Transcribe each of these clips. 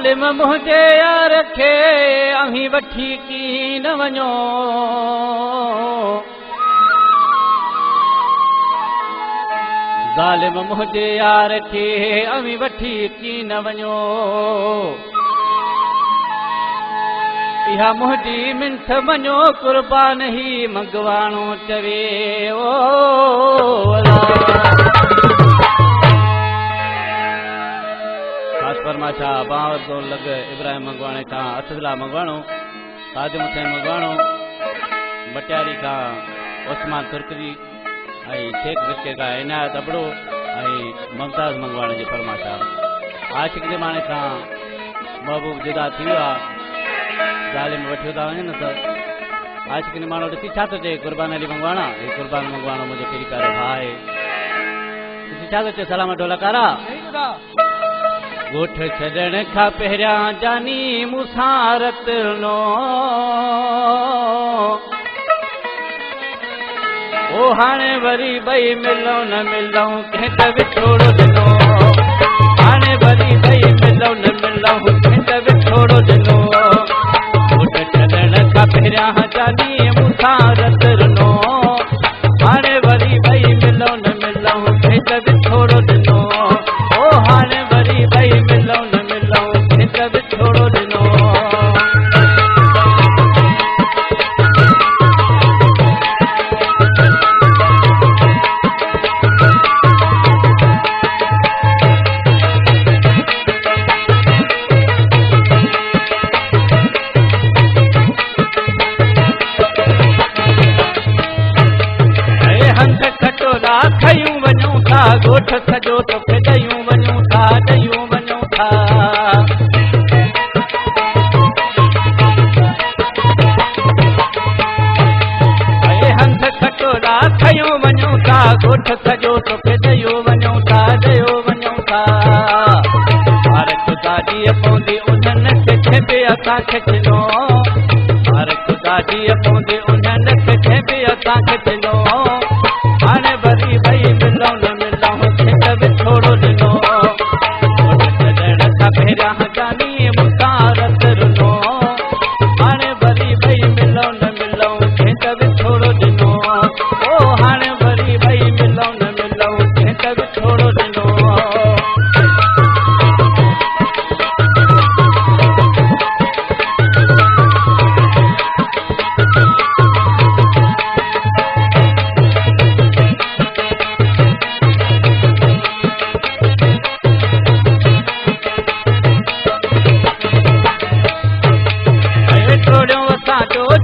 ज़ालिम मुंहिंजे यार खे अहीं वठी कीन वञो ज़ालिम मुंहिंजे यार खे अहीं वठी कीन वञो इहा मुंहिंजी मिंथ मञो क़ुर्बान ही मंगवाणो चवे ओ फरमाशा बावर तो लग इब्राहिम मंगवाणे का असदला मंगवाणो सादिम हुसैन मंगवाणो बटियारी का उस्मान तुर्करी आई शेख रिश्ते का इनायत अबड़ो आई मुमताज मंगवाणे जी फरमाशा आशिक जमाने का महबूब जुदा थी वियो ज़ालिम वठी था वञनि त आशिक माण्हू ॾिसी छा थो चए क़ुर्बान अली मंगवाणा हे क़ुर्बान मंगवाणो मुंहिंजो कहिड़ी प्यारो भाउ आहे ॾिसी छा थो चए सलाम ढोलकारा ॻोठ छॾण खां पहिरियां जानी मूंसां रतनो ओ हाणे वरी ॿई मिलूं न मिलूं कंहिं त विछोड़ो ॾिनो हाणे वरी ॿई मिलूं न मिलूं कंहिं त विछोड़ो ॾिनो ॻोठ छॾण खां पहिरियां जानी मूंसां रतनो हाणे वरी ॿई मिलूं न मिलूं कंहिं त विछोड़ो ॾिनो ओ हाणे वरी ॿई मिलूं न मिलूं कंहिं त विछोड़ो ॾिनो खयूं वञूं था ॻोठ सॼो तोखे ॾयूं वञूं था ॾयूं वञूं था हंध खटोरा खयूं वञूं था ॻोठ सॼो तोखे ॾयूं वञूं था ॾयो वञूं था हर ख़ुदा ॾींहुं पवंदी उन्हनि खे बि असांखे ॾिनो हर ख़ुदा ॾींहुं पवंदी उन्हनि खे बि असांखे ॾिनो हाणे वरी ॿई मिलूं न मिलूं कंहिं त विछोड़ो ॾिनो ॻोठ छॾण खां पहिरियां जानी मूंसां रतनो हाणे वरी ॿई मिलूं न मिलूं कंहिं त विछोड़ो ॾिनो ओ हाणे वरी ॿई मिलूं न मिलूं कंहिं त विछोड़ो ॾिनो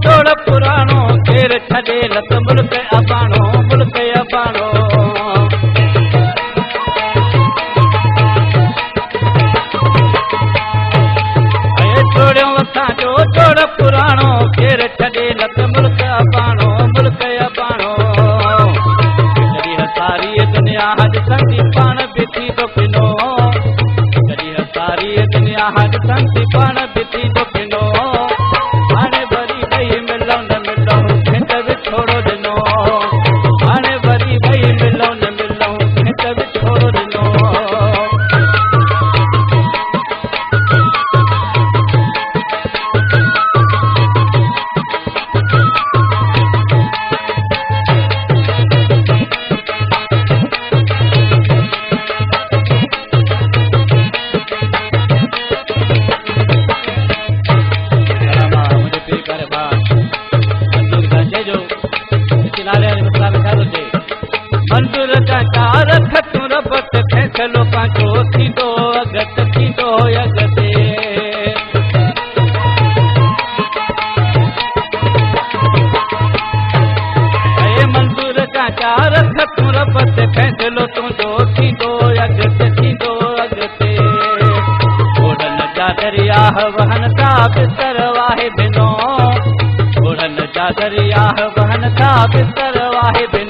जोड़ पुराणो केर छॾे लत मुल्क अबाणो मुल्क अबाणो जोड़ियो असांजो जोड़ पुराणो केर छॾे लत मुल्क अबाणो मुल्क अबाणो जॾहिं सारी दुनिया हद संगी पाण बि थी थो पिनो जॾहिं सारी दुनिया हद संगी पाण बि थी थो पिनो हाणे वरी ॿई मिलूं न मिलूं कंहिं त विछोड़ो ॾिनो हाणे वरी ॿई मिलूं न मिलूं कंहिं त विछोड़ो ॾिनो मंज़ूर का रख तूं रब ते फैसलो पंहिंजो थींदो अॻिते थींदो अॻिते मंज़ूर का रख तूं रब ते फैसलो तुंहिंजो थींदो अॻिते थींदो अॻिते घोड़नि जा दरिया वहनि था बिस्तर वाहे बिनो घोड़नि जा दरिया वहनि था बिस्तर वाहे बिनो